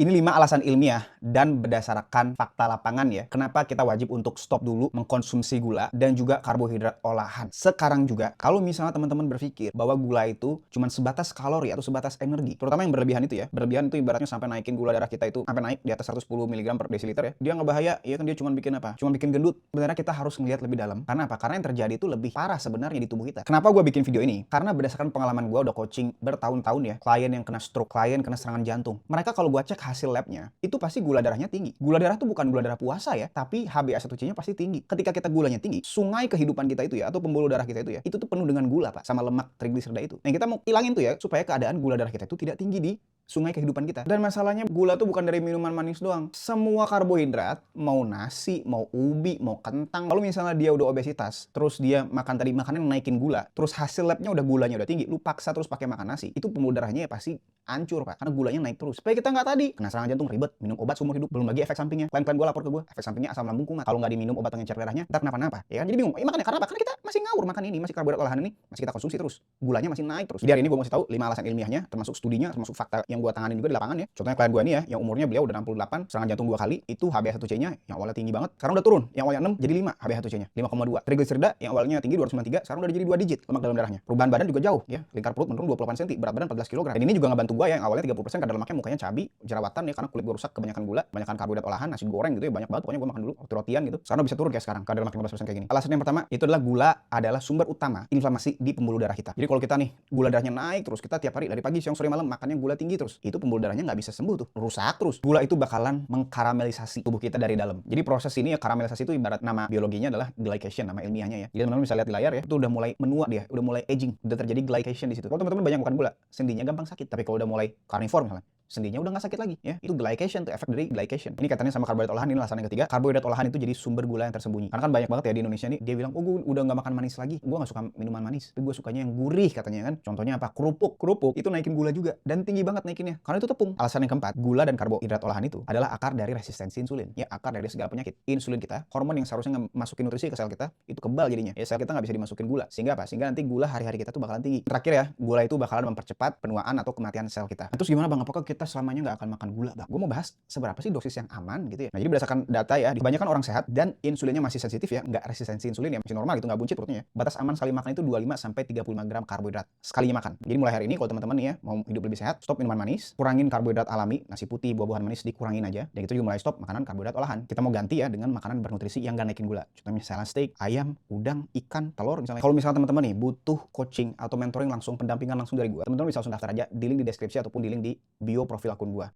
Ini 5 alasan ilmiah dan berdasarkan fakta lapangan ya, kenapa kita wajib untuk stop dulu mengkonsumsi gula dan juga karbohidrat olahan. Sekarang juga, kalau misalnya teman-teman berpikir bahwa gula itu cuma sebatas kalori atau sebatas energi, terutama yang berlebihan itu ya, berlebihan itu ibaratnya sampai naikin gula darah kita itu sampai naik di atas 110 mg per desiliter ya, dia nggak bahaya, ya kan dia cuma bikin apa? Cuma bikin gendut. Sebenarnya kita harus melihat lebih dalam. Karena apa? Karena yang terjadi itu lebih parah sebenarnya di tubuh kita. Kenapa gue bikin video ini? Karena berdasarkan pengalaman gue udah coaching bertahun-tahun ya, klien yang kena stroke, klien kena serangan jantung. Mereka kalau gue cek hasil labnya, itu pasti gula darahnya tinggi. Gula darah tuh bukan gula darah puasa ya, tapi HbA1c-nya pasti tinggi. Ketika kita gulanya tinggi, sungai kehidupan kita itu ya, atau pembuluh darah kita itu ya, itu tuh penuh dengan gula Pak, sama lemak trigliserida itu. Nah kita mau hilangin tuh ya, supaya keadaan gula darah kita itu tidak tinggi di sungai kehidupan kita. Dan masalahnya gula tuh bukan dari minuman manis doang. Semua karbohidrat, mau nasi, mau ubi, mau kentang. Kalau misalnya dia udah obesitas, terus dia makan tadi makanan yang naikin gula, terus hasil labnya udah gulanya udah tinggi, lu paksa terus pakai makan nasi, itu pembuluh darahnya ya pasti hancur Pak, karena gulanya naik terus. Supaya kita nggak tadi kena serangan jantung ribet, minum obat seumur hidup, belum lagi efek sampingnya. Klien-klien gue lapor ke gue, efek sampingnya asam lambung kumat. Kalau nggak diminum obat pengencer darahnya, ntar kenapa-napa. Ya kan? Jadi bingung. Makanya karena apa? Karena kita masih ngawur makan ini, masih karbohidrat olahan ini, masih kita konsumsi terus. Gulanya masih naik terus. Jadi hari ini gue mau kasih tahu 5 alasan ilmiahnya, termasuk studinya, termasuk fakta yang gue tanganin juga di lapangan ya. Contohnya klien gue ini ya, yang umurnya beliau udah 68, serangan jantung 2 kali, itu HbA1c-nya yang awalnya tinggi banget, sekarang udah turun. Yang awalnya 6 jadi 5 HbA1c-nya, 5,2. Trigliserida yang awalnya tinggi 293, sekarang udah jadi 2 digit lemak dalam darahnya. Perubahan badan juga jauh ya, lingkar perut menurun 28 cm, berat badan 14 kg. Dan ini juga ngebantu gue ya, yang awalnya 30% kadar lemaknya mukanya cabi, jerawatan ya, karena kulit gue rusak kebanyakan gula, kebanyakan karbohidrat olahan, nasi goreng gitu ya, banyak banget. Pokoknya gue makan dulu roti-rotian gitu. Sekarang bisa turun kayak sekarang, kadar lemak 15% kayak gini. Alasan yang pertama, itu adalah gula adalah sumber utama inflamasi di pembuluh darah kita. Jadi kalau kita nih, gula darahnya naik terus, kita tiap hari dari pagi, siang, sore, malam makannya gula tinggi terus, itu pembuluh darahnya nggak bisa sembuh tuh, rusak terus. Gula itu bakalan mengkaramelisasi tubuh kita dari dalam. Jadi proses ini ya, karamelisasi itu ibarat nama biologinya adalah glycation, nama ilmiahnya ya. Jadi teman-teman bisa lihat di layar ya, itu udah mulai menua dia, udah mulai aging, udah terjadi glycation di situ. Kalau teman-teman banyak makan gula, sendinya gampang sakit. Tapi kalau udah mulai carnivore misalnya, sendinya udah nggak sakit lagi ya, itu glycation tuh, efek dari glycation. Ini katanya sama karbohidrat olahan. Ini alasan yang ketiga, karbohidrat olahan itu jadi sumber gula yang tersembunyi. Karena kan banyak banget ya di Indonesia nih, dia bilang, oh gue udah nggak makan manis lagi, gue nggak suka minuman manis, tapi gue sukanya yang gurih katanya kan. Contohnya apa? Kerupuk itu naikin gula juga, dan tinggi banget naikinnya karena itu tepung. Alasan yang keempat, gula dan karbohidrat olahan itu adalah akar dari resistensi insulin ya, akar dari segala penyakit. Insulin kita, hormon yang seharusnya masukin nutrisi ke sel kita, itu kebal jadinya ya, sel kita nggak bisa dimasukin gula, sehingga apa? Sehingga nanti gula hari-hari kita tuh bakalan tinggi. Terakhir ya, gula itu bakalan mempercepat penuaan atau kematian sel kita. Nah, terus gimana Bang, apakah kita selamanya nggak akan makan gula Bang? Gue mau bahas seberapa sih dosis yang aman gitu ya. Nah, jadi berdasarkan data ya, kebanyakan orang sehat dan insulinnya masih sensitif ya, nggak resistensi insulin ya, masih normal gitu, nggak buncit perutnya ya. Batas aman sekali makan itu 25 sampai 35 gram karbohidrat sekalinya makan. Jadi mulai hari ini kalau teman-teman nih ya mau hidup lebih sehat, stop minuman manis, kurangin karbohidrat alami, nasi putih, buah-buahan manis dikurangin aja. Dan itu juga mulai stop makanan karbohidrat olahan. Kita mau ganti ya dengan makanan bernutrisi yang nggak naikin gula. Contohnya misalnya steak, ayam, udang, ikan, telur misalnya. Kalau misalnya teman-teman nih butuh coaching atau mentoring langsung, pendampingan langsung dari gua, teman-teman bisa langsung daftar aja di link di deskripsi ataupun di link di bio profil akun gua.